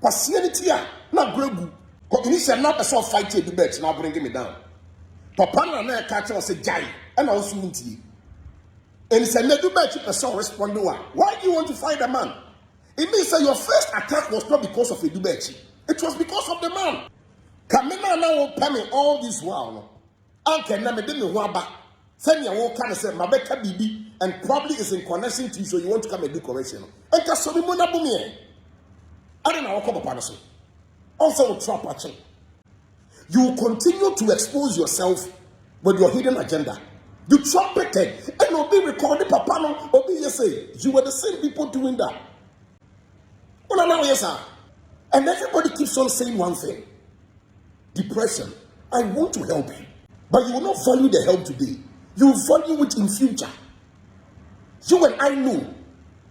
Pasienity na gregu. Ko initial na person fight the bet now bring me down. Papa na catch us say jai and also unti. And it's a nedu bet person respond to why do you want to fight a man? It means that your first attack was not because of a dubechi. It was because of the man. Kamina now pay me all this while. Uncle na me didn't know about. Send your walk and say my better bibi and probably is in connection to you, so you want to come and do correction. And kasori mo na bumi. I don't know what come upon us. Also trap watching. You will continue to expose yourself with your hidden agenda. You trumpeted and will be recorded papa no or be say you were the same people doing that. Well, now, yes, sir. And everybody keeps on saying one thing. Depression. I want to help you. But you will not value the help today. You will value it in future. You and I know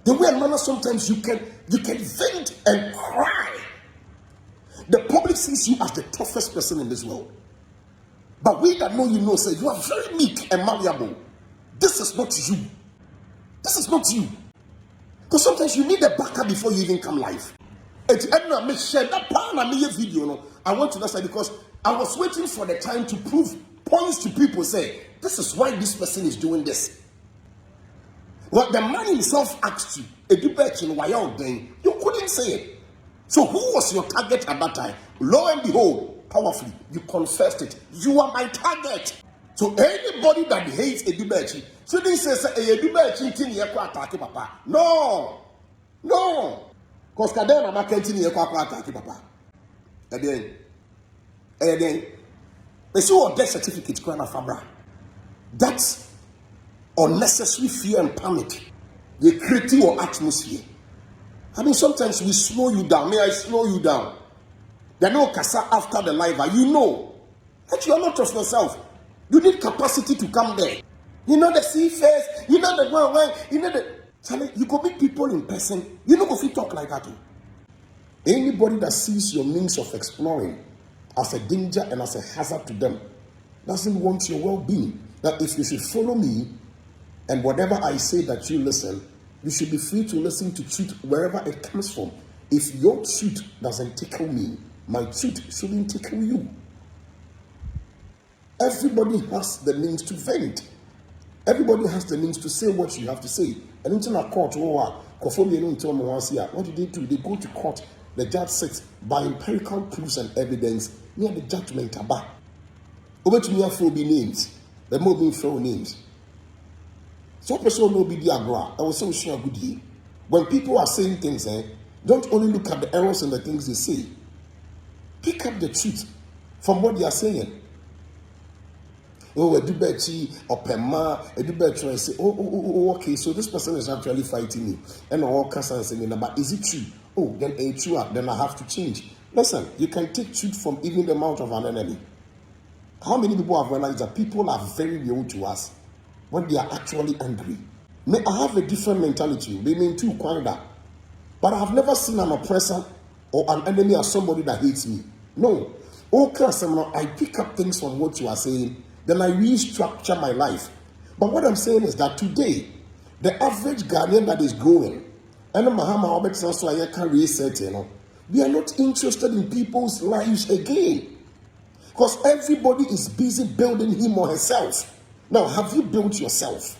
the way and manner sometimes you can vent and cry. The public sees you as the toughest person in this world. But we that know you know say you are very meek and malleable. This is not you. This is not you. Because sometimes you need a backup before you even come live. And make share that part of my video. No, I want to say because I was waiting for the time to prove points to people say this is why this person is doing this. What the man himself asked you, why you couldn't say it. So who was your target at that time? Lo and behold, powerfully, you confessed it. You are my target. So anybody that hates a dubechi, so they say a dubechi thing attack papa. No. Because kadena ma continue attack papa. And then they show a death certificate kana fabra. That's unnecessary fear and panic. They create your atmosphere. I mean, sometimes we slow you down. May I slow you down? There no kasa after the live. You know that you are not of yourself. You need capacity to come there. You know the see face. You know the one. You know the. You go meet people in person. You know if you talk like that. Anybody that sees your means of exploring as a danger and as a hazard to them doesn't want your well-being. That if you should follow me, and whatever I say that you listen, you should be free to listen to truth wherever it comes from. If your truth doesn't tickle me, my truth shouldn't tickle you. Everybody has the means to vent. Everybody has the means to say what you have to say. And into a court, Kofi, what do they do? They go to court. The judge sits by empirical proofs and evidence near the judgment. Over to me, I be names. The more being throw names. So person no be the agra. I was so sure good year. When people are saying things, don't only look at the errors and the things they say. Pick up the truth from what they are saying. Oh, a do berchie or pema, a do berchie and say, okay, so this person is actually fighting me. And all cancer saying, but is it true? Oh, then it's true, then I have to change. Listen, you can take truth from even the mouth of an enemy. How many people have realized that people are very real to us when they are actually angry? May I have a different mentality. They mean too quite that. But I have never seen an oppressor or an enemy as somebody that hates me. No. Okay, I pick up things from what you are saying, then I restructure my life. But what I'm saying is that today, the average Ghanaian that is growing, and Mahama also I can reset, we are not interested in people's lives again. Because everybody is busy building him or herself. Now, have you built yourself?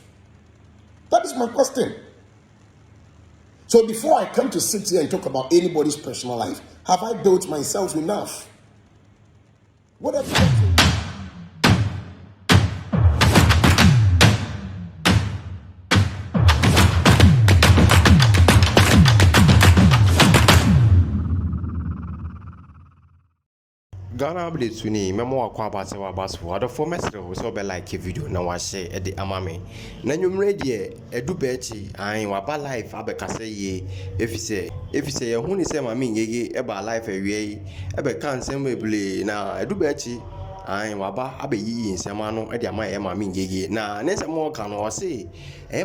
That is my question. So before I come to sit here and talk about anybody's personal life, have I built myself enough? What have you done? Ghana updates we need memo akwa abase wa abase for the former so be like a video na wa share e de amame na nwumre de edu berchie an wa ba life abeka say ye efise ye hu ni say mama yeye e ba life awie e be kan sem ebule na edu berchie waba abeyi nsɛm ano de ama maame ngege na ne nsɛm ɔka no ɔse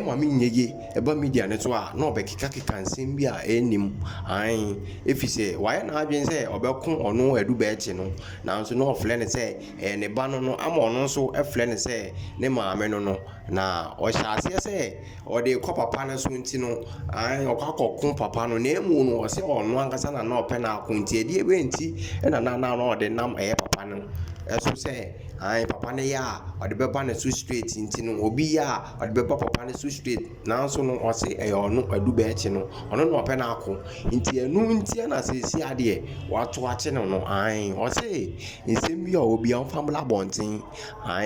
maame ngege eba media ne to a na ɔbɛkeka nsɛm bi a ɛnim efisɛ wayɛ na adwen sɛ ɔbɛko ɔno adu berchie no nanso na ɔflɛ ne sɛ ne ba no ama ɔno nso ɛflɛ ne sɛ ne maame no na ɔhyɛ aseɛ sɛ ɔde kɔ papa no so nti no ɔkɔ papa no na emu no ɔse ɔno ankasa na ɔpɛ na ako nti ɛdeɛ bɛ nti ɛna na ɔde nam papa no ɛso sɛ papa no yɛ a ɔde bɛba ne so straight nti no obi yɛ a ɔde bɛba papa no so straight nanso no ɔse ɛyɛ ɔno adu berchie no ɔno na ɔpɛ na ako nti ɛnu nti na sɛsi adeɛ wato akye no ɔse nsɛm bi a obi amfa mbla abɔnten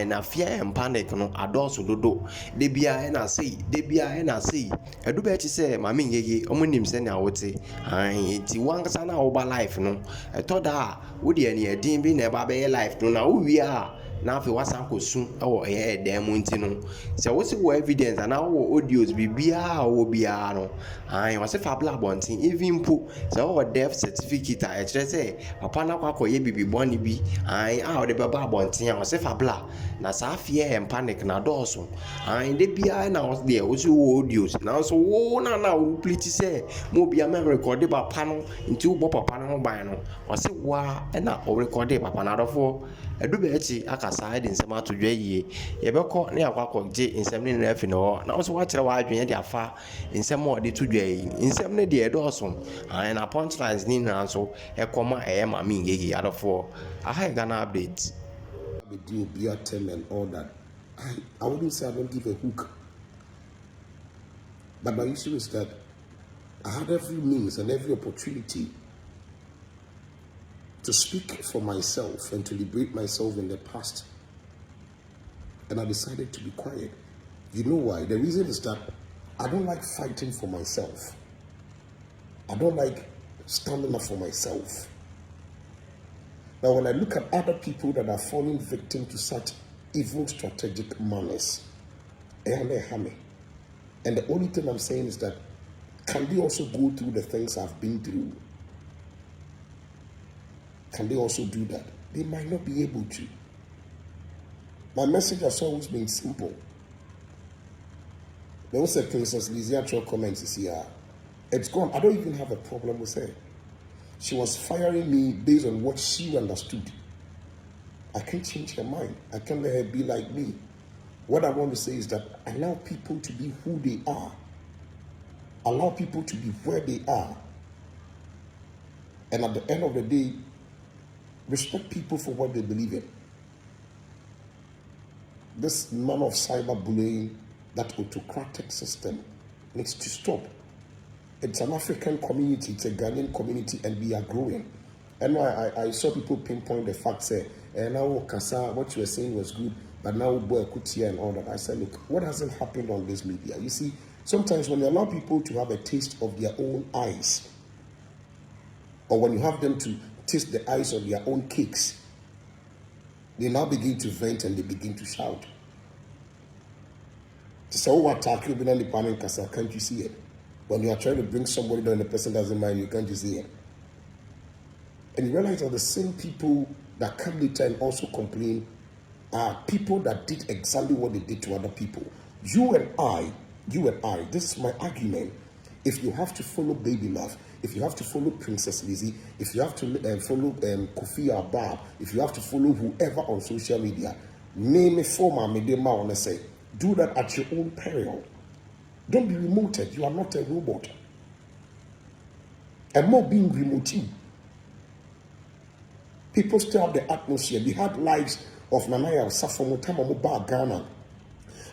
na fear and panic no adɔɔso dodo de bia ɛna sei adu berchie sɛ maame ngege ɔmo nim sɛ na wote nti wankasa na woba life no ɛtɔ da a wode ani ɛdin bi na ɛba bɛyɛ life no na wowie a na afei wasan kɔsu ɛwɔ ɛdan mu nti no sɛ wosi wɔ evidence anaa wɔ audios biribiara a wɔwɔ biara no wɔse fa bla abɔnten even mpo sɛ wɔwɔ death certificate a ɛkyerɛ sɛ papa no akɔyɛ bibi bɔne bi a wɔde bɛba abɔnten a wɔse fa bla na saa fear and panic na dɔɔso de biara na deɛ wosi wɔ audios nanso wo na wo pliti sɛ mo bia ma record papa no nti wobɔ papa no ho ban no wɔse wa ɛna o record papa no adɔfoɔ adu berchie aka saa de nsɛm ato dwa yie yɛbɛkɔ ne akɔgye nsɛm ne na afi ne hɔ na nso wakyerɛ w'adwene de afa nsɛm a ɔde to dwa yi nsɛm ne deɛ ɛdɔɔso na punchlines ne nyinaa nso ɛkɔma maame ngege adɔfoɔ aha Ghana update and all that. I wouldn't say I don't give a hook, but my issue is that I had every means and every opportunity to speak for myself and to liberate myself in the past. And I decided to be quiet. You know why? The reason is that I don't like fighting for myself. I don't like standing up for myself. Now, when I look at other people that are falling victim to such evil strategic manners, and the only thing I'm saying is that, can they also go through the things I've been through? Can they also do that? They might not be able to. My message has always been simple. There was a Princess Lizzie comments here. It's gone. I don't even have a problem with her. She was firing me based on what she understood. I can't change her mind. I can't let her be like me. What I want to say is that allow people to be who they are. Allow people to be where they are. And at the end of the day, respect people for what they believe in. This man of cyberbullying, that autocratic system, needs to stop. It's an African community, it's a Ghanaian community, and we are growing. And I saw people pinpoint the fact, say, now Kasa, what you were saying was good, but now boy Kutia and all that. I said, look, what hasn't happened on this media? You see, sometimes when you allow people to have a taste of their own eyes, or when you have them to taste the eyes of their own cakes, they now begin to vent and they begin to shout. So what attack you been on the panel, Kasa? Can't you see it? When you are trying to bring somebody down and the person doesn't mind you, can't you see it? And you realize that the same people that come later and also complain are people that did exactly what they did to other people. You and I, this is my argument. If you have to follow Baby Love, if you have to follow Princess Lizzie, if you have to follow Kofi or Bob, if you have to follow whoever on social media, name a former media, want to say, do that at your own peril. Don't be remoted. You are not a robot. And more being remoted. People stir up the atmosphere. We had lives of Nanaya Safomo Tamamoba Ghana.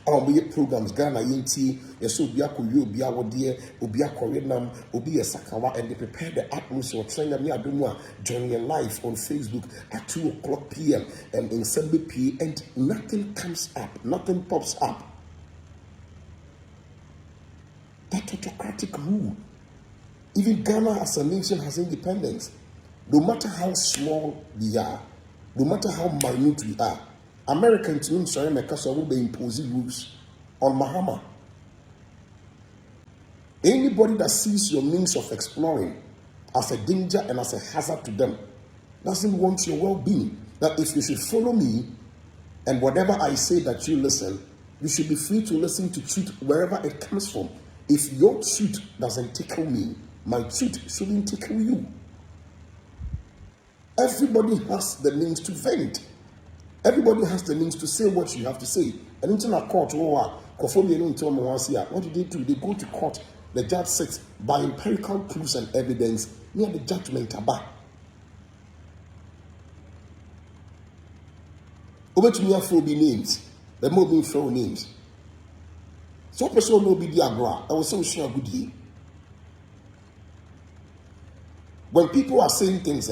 Our programs Ghana Yinti, Yasu Biako Yu Biawadi, Ubiako Renam, Ubia Sakawa, and they prepare the atmosphere. Trainer me Adumwa joining a live on Facebook at 2:00 p.m. and in 7 p.m. and nothing comes up, nothing pops up. That autocratic rule. Even Ghana as a nation has independence. No matter how small we are, no matter how minute we are, Americans will be imposing rules on Mahama. Anybody that sees your means of exploring as a danger and as a hazard to them doesn't want your well-being. that if you should follow me, and whatever I say that you listen, you should be free to listen to truth wherever it comes from. If your truth doesn't tickle me, my truth shouldn't tickle you. Everybody has the means to vent. Everybody has the means to say what you have to say. And into a court, what do they do? They go to court. The judge sits by empirical proofs and evidence near the judgment about. Over to me, for be names. The more being throw names. So, person will be the agra. I was so sure good year. When people are saying things,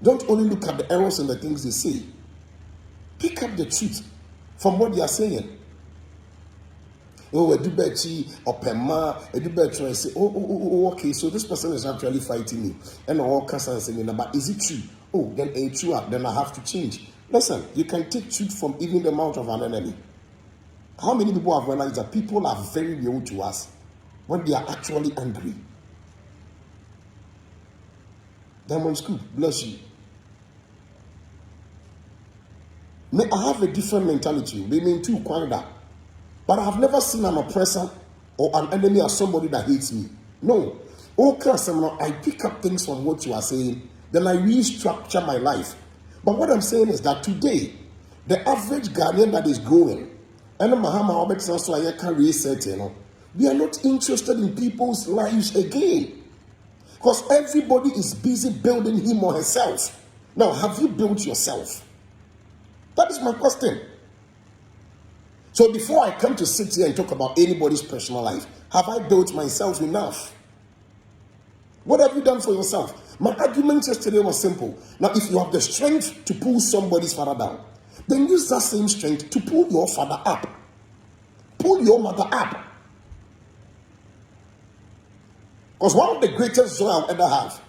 don't only look at the errors and the things they say. Pick up the truth from what they are saying. Oh, I do berchie or pema, I do berchie and say, okay, so this person is actually fighting me. And all cast and saying, but is it true? Oh, then it's true, then I have to change. Listen, you can take truth from even the mouth of an enemy. How many people have realized that people are very real to us when they are actually angry? Diamond Scoop, bless you. May I have a different mentality. They mean too quiet that. But I have never seen an oppressor or an enemy as somebody that hates me. No. Okay, I pick up things from what you are saying, then I restructure my life. But what I'm saying is that today, the average Ghanaian that is growing, and we are not interested in people's lives again. Because everybody is busy building him or herself. Now, have you built yourself? That is my question. So before I come to sit here and talk about anybody's personal life, have I built myself enough? What have you done for yourself? My argument yesterday was simple. Now, if you have the strength to pull somebody's father down, then use that same strength to pull your father up. Pull your mother up. Because one of the greatest joy I'll ever have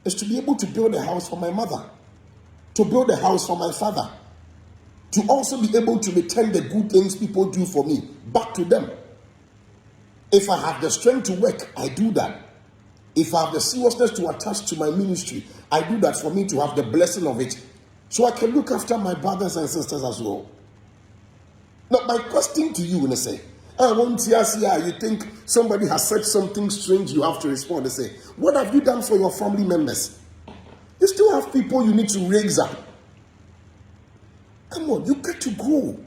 is to be able to build a house for my mother, to build a house for my father, to also be able to return the good things people do for me back to them. If I have the strength to work, I do that. If I have the seriousness to attach to my ministry, I do that for me to have the blessing of it, so I can look after my brothers and sisters as well. Now, my question to you, when I say, I want to see how you think somebody has said something strange, you have to respond and say, what have you done for your family members? You still have people you need to raise up. Come on, you got to grow.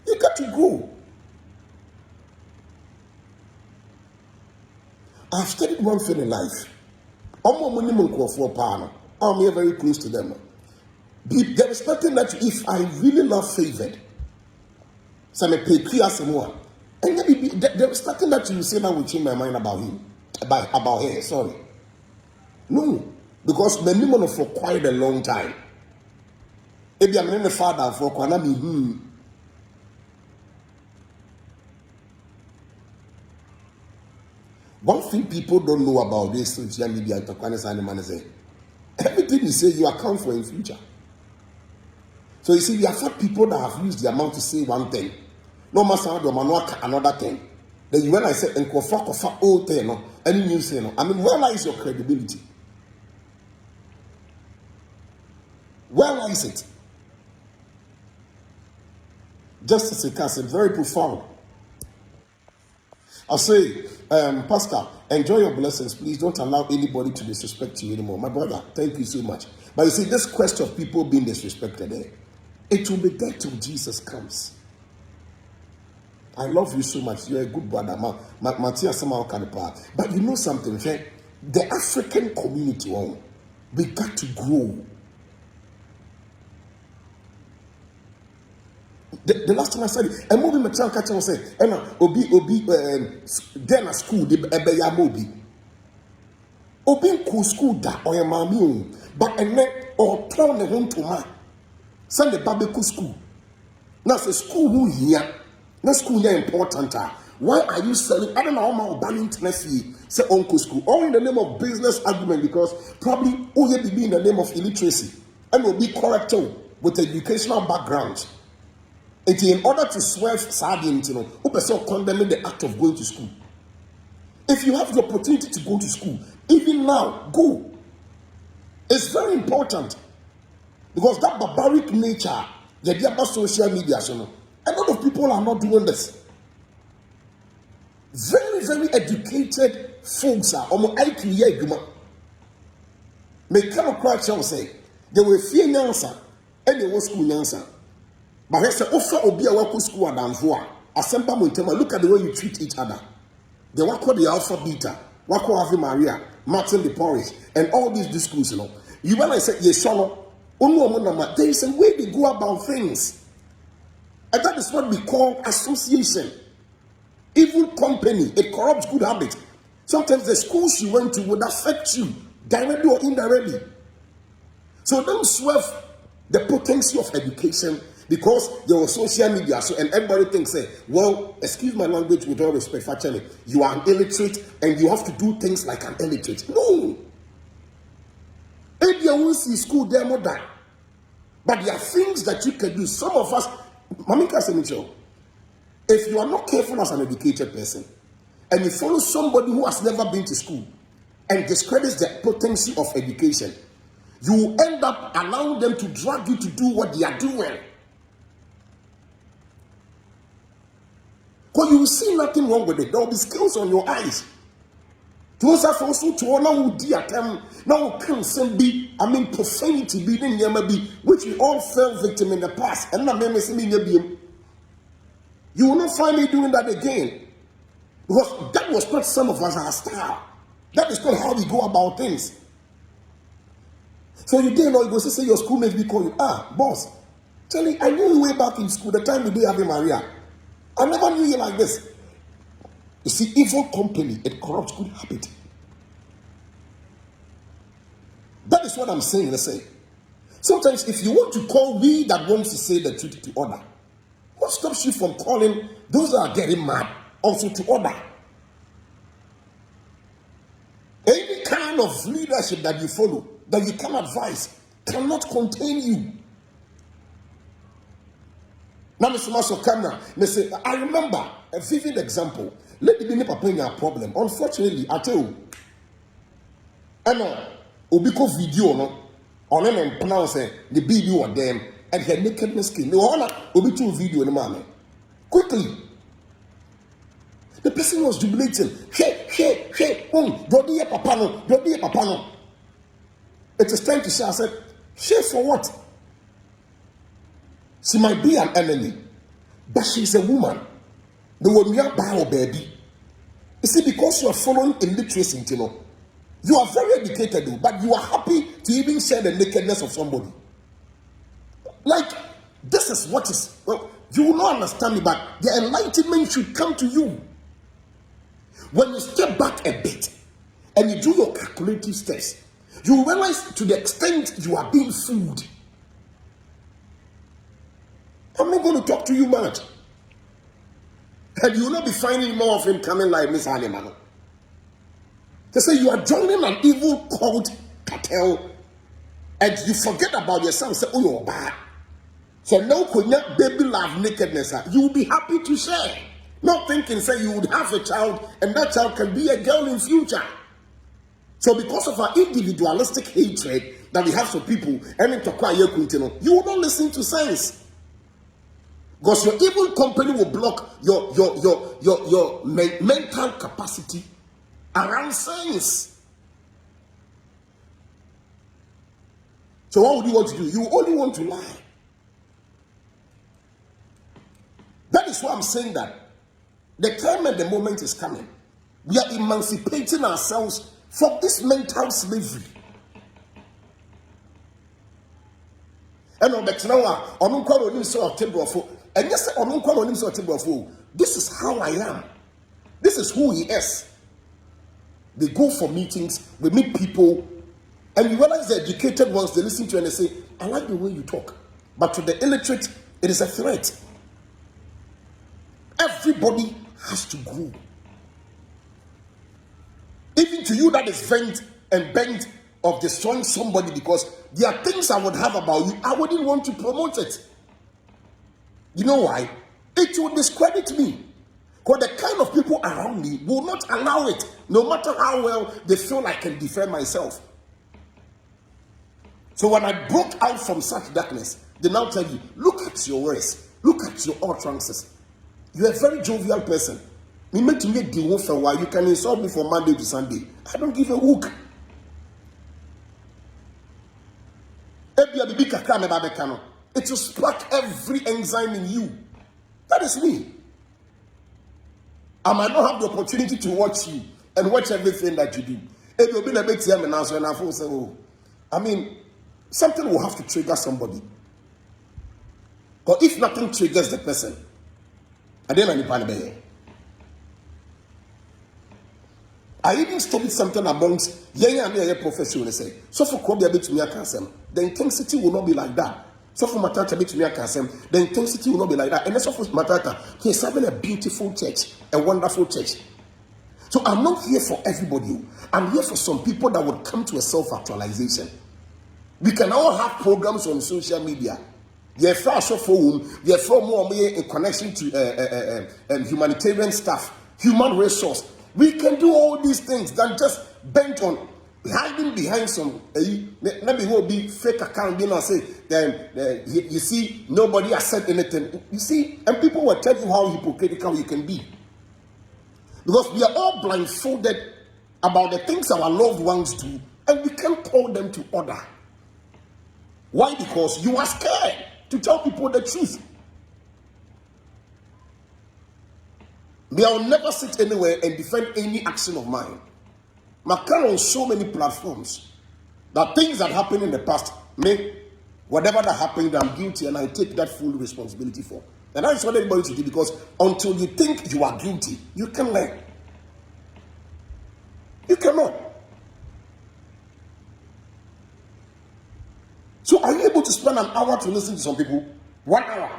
You got to grow. I've studied one thing in life. I'm very close to them. There is nothing that if I really love favored, so I pay clear some more. And maybe there is nothing that you say that will change my mind about him. About her, sorry. No. Because many women for quite a long time. Maybe I'm the father for Kwanami. One thing people don't know about this social media and everything you say you account for in future. So you see, we have had people that have used their mouth to say one thing. No matter another thing. Then when I say kofa old thing, any new thing, I mean, where lies your credibility? Where lies it? Just as a case, very profound. I'll say, Pastor, enjoy your blessings. Please don't allow anybody to disrespect you anymore. My brother, thank you so much. But you see, this quest of people being disrespected, it will be there till Jesus comes. I love you so much. You're a good brother. But you know something, okay? The African community, we got to grow. The last time I said it, a movie material catcher was saying, then a school, the Ebeya Mobi. Obi cool school da or a mammy, but a net or town the home to ma. Send the barbecue school. Now, the school who here, no school here important. Why are you selling? I don't know how much banning Tennessee say uncle school, all in the name of business argument, because probably will be in the name of illiteracy and will be corrected with educational background. In order to swerve sardines, who person condemning the act of going to school. If you have the opportunity to go to school, even now, go. It's very important because that barbaric nature, the idea about social media, so no, a lot of people are not doing this. Very, very educated folks are almost IQ. May come across shall say they were fear answer and they were school answer. But I said, offer or be a work school and for a simple look at the way you treat each other. They work called the Alpha Beta, what called Ave Maria, Martin the Porridge, and all these schools, you know. You when I said yes, there is a way they go about things. And that is what we call association. Evil company, it corrupts good habits. Sometimes the schools you went to would affect you directly or indirectly. So don't swerve the potency of education because there was social media. So and everybody thinks, well, excuse my language with all respect, actually, you are an illiterate and you have to do things like an illiterate. No. If you won't see school there more than. But there are things that you can do. Some of us, Mamika Semicho, if you are not careful as an educated person and you follow somebody who has never been to school and discredits the potency of education, you will end up allowing them to drag you to do what they are doing. Because you will see nothing wrong with it. There will be scales on your eyes. To us, also to honor who dear them now can send be, profanity be in Yamabi, which we all fell victim in the past, and not missing in you will not find me doing that again. Because that was not some of us our style. That is not how we go about things. So you didn't know you go say your schoolmates be call you, boss. Tell you, I knew you way back in school, the time we did Ave Maria. I never knew you like this. You see, evil company, it corrupts good habit. That is what I'm saying, let's say. Sometimes if you want to call we that wants to say the truth to order, what stops you from calling those that are getting mad also to order? Any kind of leadership that you follow, that you can advise, cannot contain you. Now, Mr. Master Camera, I remember a vivid example. Let me papa a problem. Unfortunately, I tell you, I know, Obiko video, no, on and pronounce the baby or them. And her nakedness came. No honor will be two video in the man. Quickly. The person was jubilating. Hey, don't be a papano, don't be a papano. It is time to say, I said, share for what? She might be an enemy, but she's a woman. The woman buy or baby. You see, because you are following illiteracy, you know, you are very educated, but you are happy to even share the nakedness of somebody. Like, this is what is, well, you will not understand me, but the enlightenment should come to you. When you step back a bit and you do your calculative steps, you realize to the extent you are being fooled. I'm not going to talk to you much. And you will not be finding more of him coming like Miss Alimano. They say you are joining an evil cult cartel and you forget about yourself. Say, oh, you're bad. So now, baby love nakedness, you will be happy to share. Not thinking, say, you would have a child and that child can be a girl in future. So because of our individualistic hatred that we have for people, you will not listen to sense. Because your evil company will block your mental capacity around sense. So what would you want to do? You only want to lie. That is why I'm saying that the time and the moment is coming. We are emancipating ourselves from this mental slavery. And on the now, and yes, this is how I am. This is who he is. They go for meetings, we meet people, and you realize the educated ones, they listen to you and they say, I like the way you talk. But to the illiterate, it is a threat. Everybody has to grow. Even to you that is bent of destroying somebody, because there are things I would have about you, I wouldn't want to promote it. You know why? It will discredit me. Because the kind of people around me will not allow it, no matter how well they feel I can defend myself. So when I broke out from such darkness, they now tell you, look at your words, look at your utterances. You're a very jovial person. Me meant to make the wolf for a while. You can insult me from Monday to Sunday. I don't give a hook. It will spark every enzyme in you. That is me. I might not have the opportunity to watch you and watch everything that you do. If you'll be a bit here and answer, and I will say, oh, I mean, something will have to trigger somebody. Or if nothing triggers the person, I didn't know. I even studied something amongst young and professionals. Say, so for Kobe a bit to me, I can say, the intensity will not be like that. So for Matata a bit to me, I can say, the intensity will not be like that. And that's for Matata. He's having a beautiful church, a wonderful church. So I'm not here for everybody. I'm here for some people that would come to a self-actualization. We can all have programs on social media. They're also for they're more in connection to humanitarian stuff, human resource. We can do all these things than just bent on hiding behind some maybe will be fake account. You know, say you see nobody has said anything. You see, and people will tell you how hypocritical you can be, because we are all blindfolded about the things our loved ones do, and we can't call them to order. Why? Because you are scared to tell people the truth. I'll never sit anywhere and defend any action of mine. I carry on so many platforms that things that happened in the past, whatever that happened, I'm guilty and I take that full responsibility for. And that's what everybody should do, because until you think you are guilty, you can learn. You cannot. So are you able to spend an hour to listen to some people? 1 hour.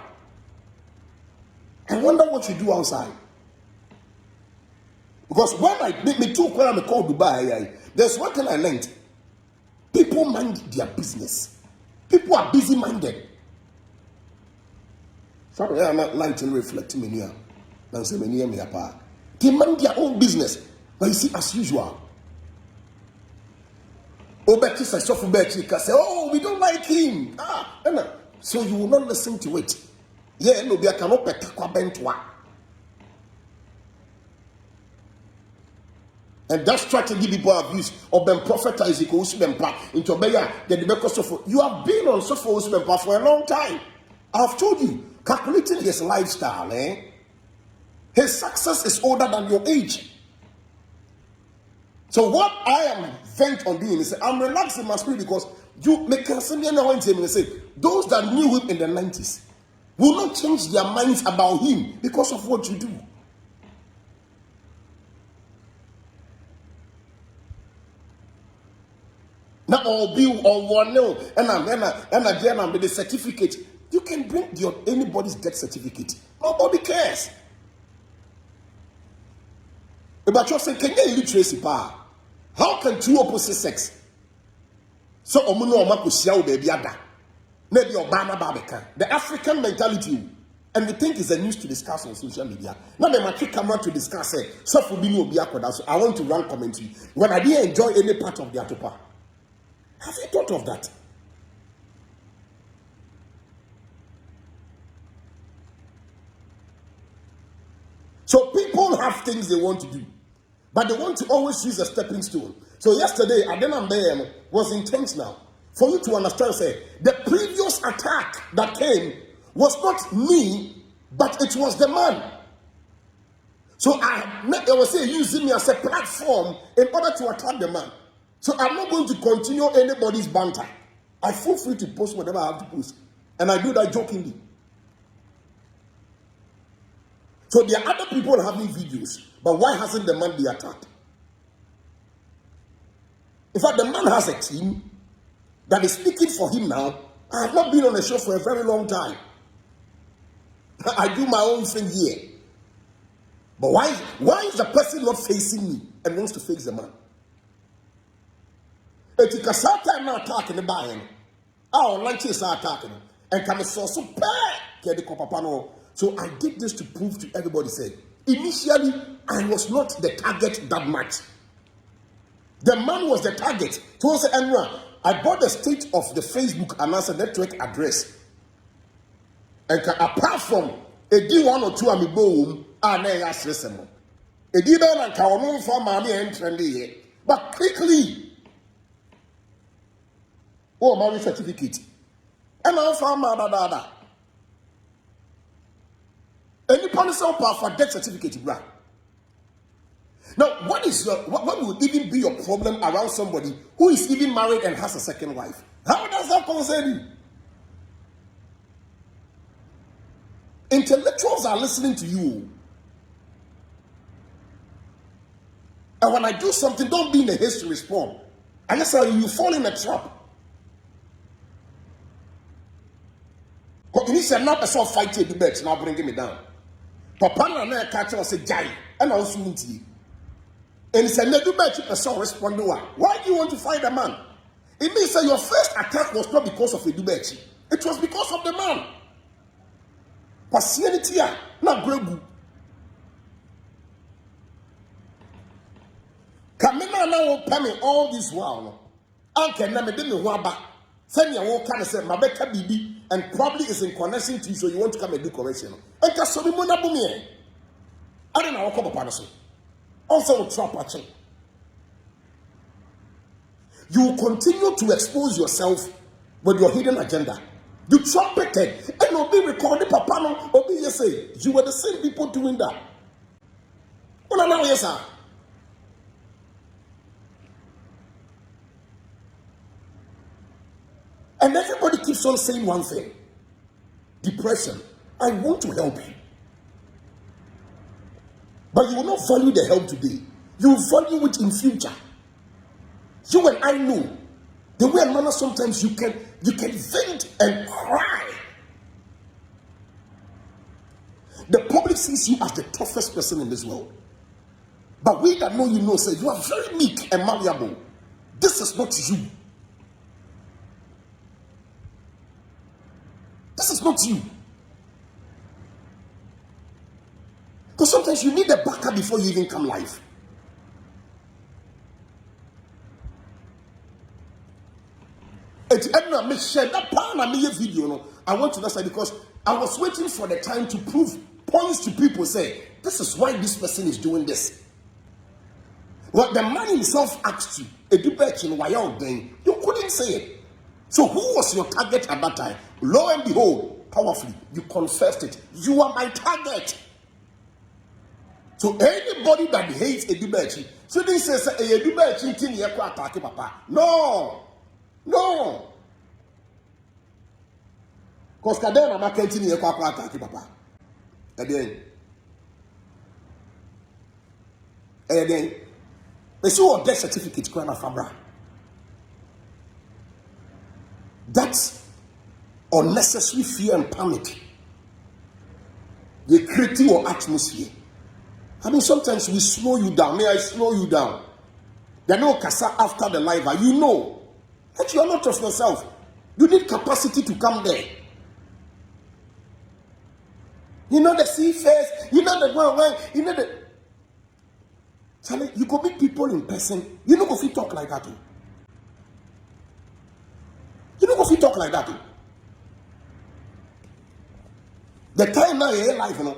I wonder what you do outside. Because when when I called Dubai, there's one thing I learned. People mind their business. People are busy-minded. Sorry, I'm not lying to reflect me here. They mind their own business. But you see, as usual, berchie says, so for berchie, say, oh, we don't like him. So you will not listen to it. Yeah, no, be a cannot betakwa bentwa. And that strategy people have used of them prophetize into the you have been on Sofo for a long time. I've told you, calculating his lifestyle, his success is older than your age. So what I am bent on doing is I'm relaxing my spirit, because you make a say those that knew him in the 90s will not change their minds about him because of what you do. Now all bill or one no, and I'm with the certificate. You can bring anybody's death certificate. Nobody cares. But you're saying, can you illiteracy power? How can two opposite sex? So omuno omako siya baby ada. Maybe Obama Babeka. The African mentality, and we think is a news to discuss on social media. Now the matric camera to discuss it. So for me, so I want to run commentary. When I didn't enjoy any part of the atopa. Have you thought of that? So people have things they want to do, but they want to always use a stepping stone. So yesterday, Adenam was intentional for you to understand, say, the previous attack that came was not me, but it was the man. So I was saying using me as a platform in order to attack the man. So I'm not going to continue anybody's banter. I feel free to post whatever I have to post. And I do that jokingly. So there are other people having videos, but why hasn't the man been attacked? In fact, the man has a team that is speaking for him now. I have not been on a show for a very long time. I do my own thing here. But why is the person not facing me and wants to face the man? It's a time now attacking the buy-in. Our lunches are attacking. And come so bad. So I did this to prove to everybody, say, initially, I was not the target that much. The man was the target. So I said, I bought the state of the Facebook and answer network address. And apart from a D1 or two, I'm a boom, I may ask listen. A D1 and Kawamun for mommy and trendy, but quickly. Oh, marriage certificate. And I'm from Madada. Any policy for death certificate, bra. Now, what would even be your problem around somebody who is even married and has a second wife? How does that concern you? Intellectuals are listening to you. And when I do something, don't be in a haste to respond. I just say you fall in a trap. But you said not a soft fight to the bed, now bringing me down. Papa and I catch us a jai, and also tea. And he said, "Never bet you person respond to why do you want to fight a man?" It means that your first attack was not because of a dubechi. It was because of the man. Pasienity, not grebu. Kamina now pay me all this while. Uncle never did me waba. Send your walk and say, my better baby, and probably is in connection to you, so you want to come and do correction. And Casolimona Bumi. I don't know what come upon us. Also, trap watching. You will continue to expose yourself with your hidden agenda. You trumpeted and will be recorded, Papa, or be you say, you were the same people doing that. Well, now, yes, sir. And everybody keeps on saying one thing. Depression. I want to help you. But you will not value the help today. You will value it in future. You and I know the way and manner sometimes you can vent and cry. The public sees you as the toughest person in this world. But we that know you know say you are very meek and malleable. This is not you. This is not you. Because sometimes you need a backup before you even come live. And make sure that plan I made video. No, I want to say because I was waiting for the time to prove points to people. Say this is why this person is doing this. What the man himself asked you, a berchie why you couldn't say it. So who was your target at that time? Lo and behold, powerfully, you confessed it. You are my target. So anybody that hates a berchie, so they say a berchie thing you attack papa. No. No. Because kadena I'm marketing you attack papa. Again. They see what death certificate going fabra. That's unnecessary fear and panic. They create your atmosphere. I mean, sometimes we slow you down. May I slow you down? There no kasa after the live. You know that you are not of yourself. You need capacity to come there. You know the sea face. You know the one. You know the. Charlie, you go meet people in person. You know Kofi talk like that. You know Kofi talk like that. The time now you're live, you know.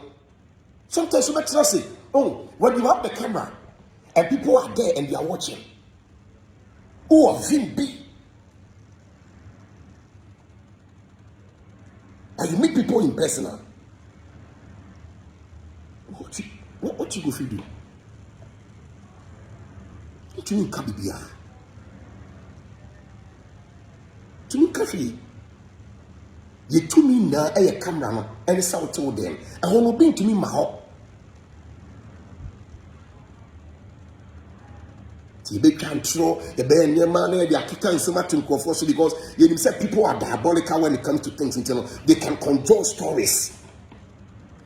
Sometimes you might say, oh, when you have the camera and people are there and they are watching, who of him be? And you meet people in person now. What you go for do? What you mean Kabibia? To me coffee. You to me now a camera and it's out to them. And when you bring to me my home. You be control the band your man they are kicking so much in Kofi because you said people are diabolical when it comes to things internal. They can conjure stories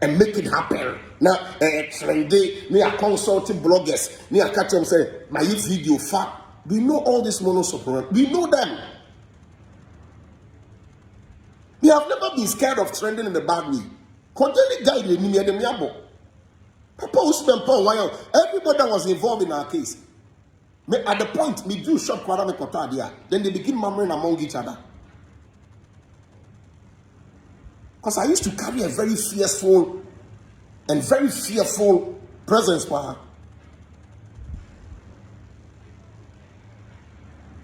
and make it happen. Now trendy, me are consulting bloggers, me are catch them say my video fat. We know all this monosopran. We know them. We have never been scared of trending in the bad way. Continue guiding me and the miabo. Papa Usman Paul, everybody that was involved in our case. Me at the point me do shop kwara me kota there, then they begin murmuring among each other. Because I used to carry a very fearful and very fearful presence for her.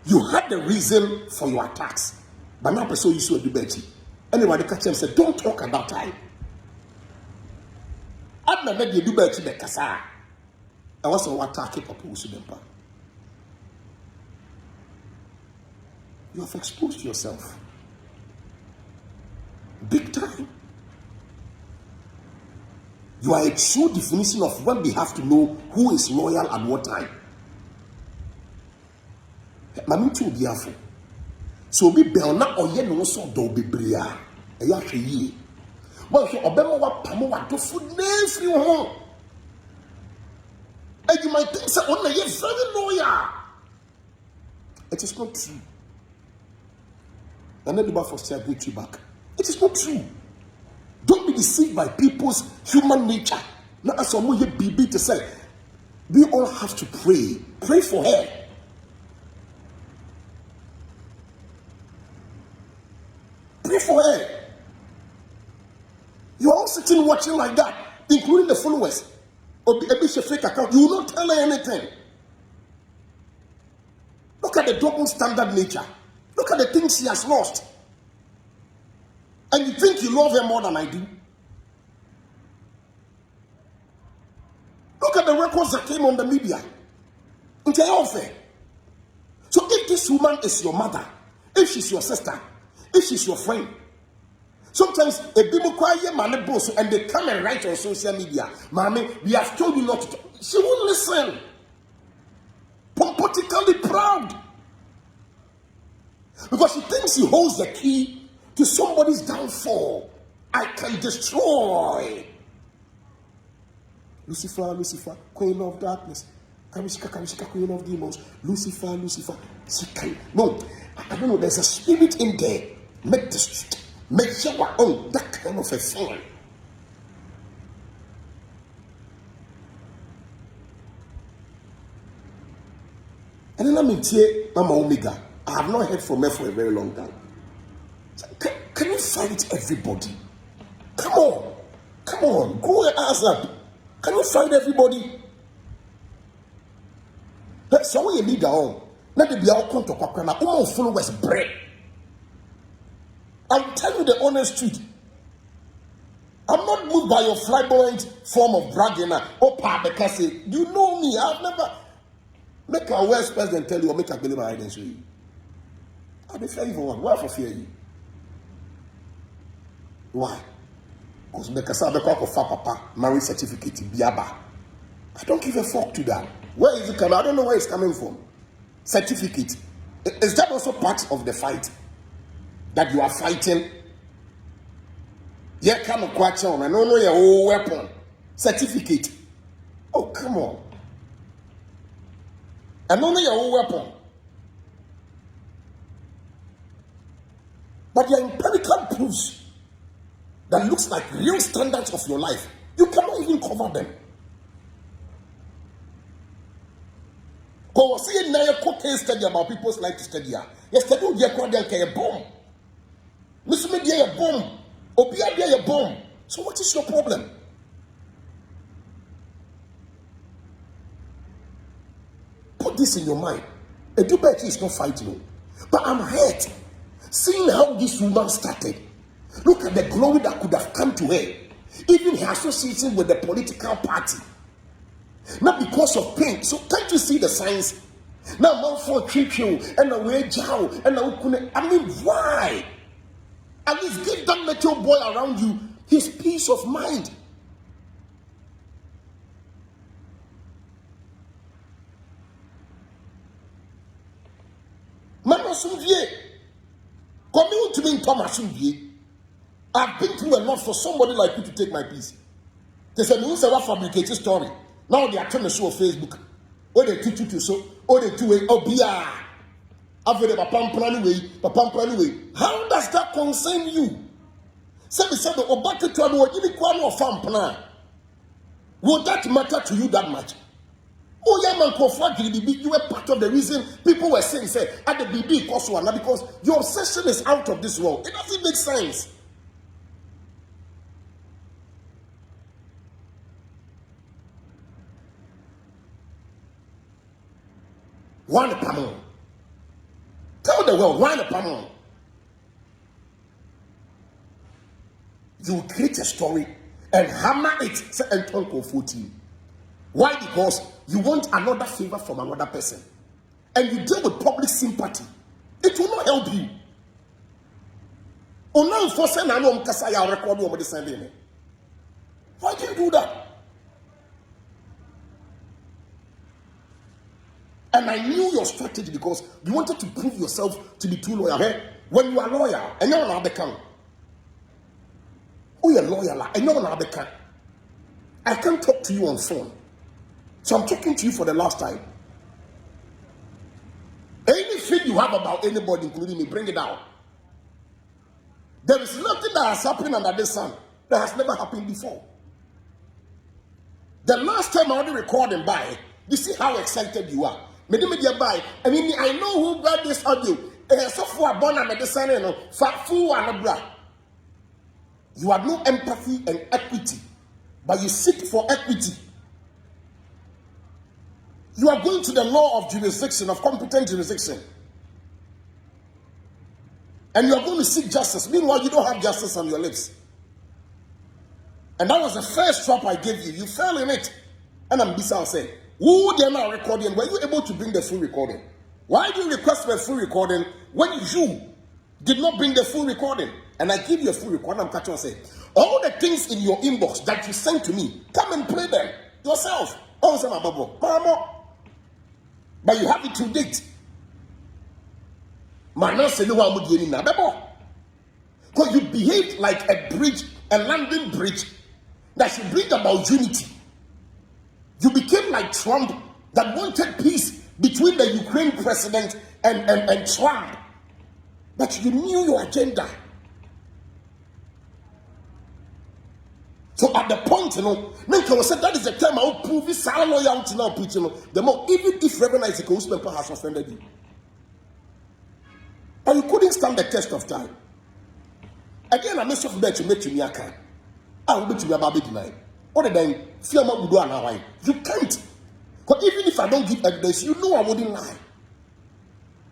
You had the reason for your attacks, but now person you should do berchie. Anybody catch him said, don't talk at that time. I've never made you do berchie be kasa. I was so attacking people who you have exposed yourself big time. You are a true definition of when we have to know who is loyal at what time. Mami too be careful. So be bell na oye no so do bebrea. Eya hwe yi. Bo so obema wa pamo wa do fu na free ho. And you might think say on you very loyal. It is not true. And then the first say go you back. It is not true. Don't be deceived by people's human nature. Now as someone here BB to say, we all have to pray. Pray for her. Pray for her. You are all sitting watching like that, including the followers of the fake account. You will not tell her anything. Look at the double standard nature. Look at the things she has lost. And you think you love her more than I do? Look at the records that came on the media. So if this woman is your mother, if she's your sister, if she's your friend, sometimes a people quiet man boss and they come and write on social media, Mommy, we have told you not to talk. She won't listen. Pompotically proud. Because she thinks she holds the key to somebody's downfall. I can destroy. Lucifer, Lucifer, queen of darkness. Kamishika, queen of demons. Lucifer. She can. No, I don't know. There's a spirit in there. Make sure we're on that kind of a thing. And then let me tell Mama Omega, I have not heard from her for a very long time. Can you fight everybody? Come on, go and ask that. Can you fight everybody? So when you lead on, let it be our contact. All followers bread. I'll tell you the honest truth. I'm not moved by your flamboyant form of bragging. Because you know me. I've never make a worse president tell you or make a believer I didn't show you. I'll be fair for one. Why for fear you? Why? Because because papa marriage certificate biaba. I don't give a fuck to that. Where is it coming? I don't know where it's coming from. Certificate. Is that also part of the fight that you are fighting? Yeah, come on, quite on. I don't know your whole weapon. Certificate. Oh, come on. I don't know your whole weapon. But your empirical proofs that looks like real standards of your life, you cannot even cover them. Because see now a case study about people's life to study. Yesterday we are called a bomb. Listen me a bomb. Obia a bomb. So what is your problem? Put this in your mind. A GhPage is not fighting, but I'm hurt seeing how this woman started. Look at the glory that could have come to her, even her association with the political party. Not because of pain. So can't you see the signs? Now, man for treat you and away jow and I mean, why? At least give that little boy around you his peace of mind. Man, come to me in Thomas. I've been through a lot for somebody like you to take my peace. There's a news about fabricated story. Now they are trying to show on Facebook. Oh, they two so. Oh, they two way. Oh, bia. I've read about pampan way. How does that concern you? Say the Obaka to a more unique one or farm plan. Would that matter to you that much? Oh, yeah, man, Kofi, you were part of the reason people were saying, say, at the BB Koswana, because your obsession is out of this world. It doesn't make sense. One pamon. Tell the world, one pamon. You create a story and hammer it, say, and turn Kofi. Why? Because you want another favor from another person. And you deal with public sympathy. It will not help you. Why do you do that? And I knew your strategy because you wanted to prove yourself to be too loyal. Hey? When you are loyal, and you're not the can. Oh, you're loyal, and you're not the can. I can't talk to you on phone. So I'm talking to you for the last time. Anything you have about anybody, including me, bring it out. There is nothing that has happened under the sun that has never happened before. The last time I already recorded by, you see how excited you are. I mean, I know who got this audio. So for a bona medicine, you have no empathy and equity, but you seek for equity. You are going to the law of jurisdiction, of competent jurisdiction. And you are going to seek justice. Meanwhile, you don't have justice on your lips. And that was the first trap I gave you. You fell in it. And I'm busy saying, who they now recording? Were you able to bring the full recording? Why do you request for a full recording when you did not bring the full recording? And I give you a full recording. I'm catching and saying, all the things in your inbox that you sent to me, come and play them yourself. Mama. But you have it to date. Because you behaved like a bridge, a landing bridge that should bring about unity. You became like Trump that wanted peace between the Ukraine president and Trump. But you knew your agenda. So at the point, I said that is the time I will prove this loyalty now, preaching. The more, even if Reverend Isaac Osman has offended you. And you couldn't stand the test of time. Again, I made sure that you make me a can. I will bet you about it tonight. Other than fear what would do and how you can't. Because even if I don't give evidence, you know I wouldn't lie.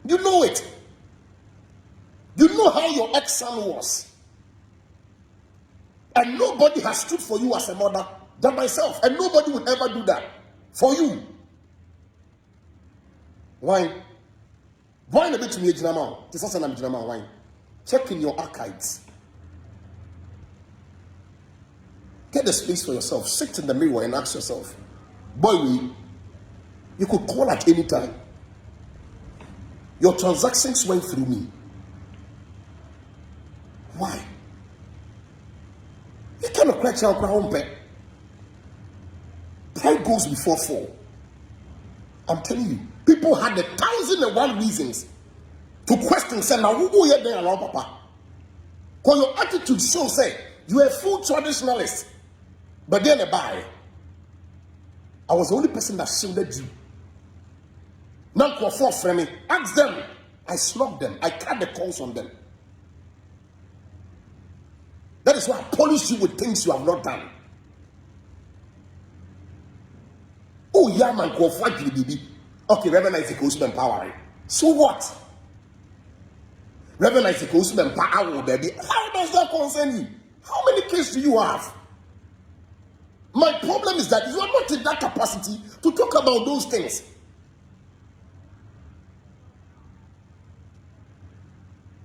You know it. You know how your ex-son was. And nobody has stood for you as a mother than myself. And nobody would ever do that for you. Why? Why a bit to me, why? Check in your archives. Get the space for yourself. Sit in the mirror and ask yourself, boy, you could call at any time. Your transactions went through me. Why? You cannot crack your crown back. Pride goes before fall. I'm telling you, people had 1,001 reasons to question, say, now who go here there around Papa? Because your attitude shows, say, you are a full traditionalist. But then I was the only person that shielded you. Now, for framing, ask them. I slugged them. I cut the calls on them. That is why I punish you with things you have not done. Oh, yeah, man, Kofi, baby. Okay, Reverend Isaac Osman empowering. So what? Reverend Isaac Osman empower, baby. How does that concern you? How many cases do you have? My problem is that you are not in that capacity to talk about those things.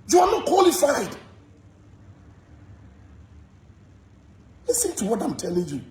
You are not qualified. Listen to what I'm telling you.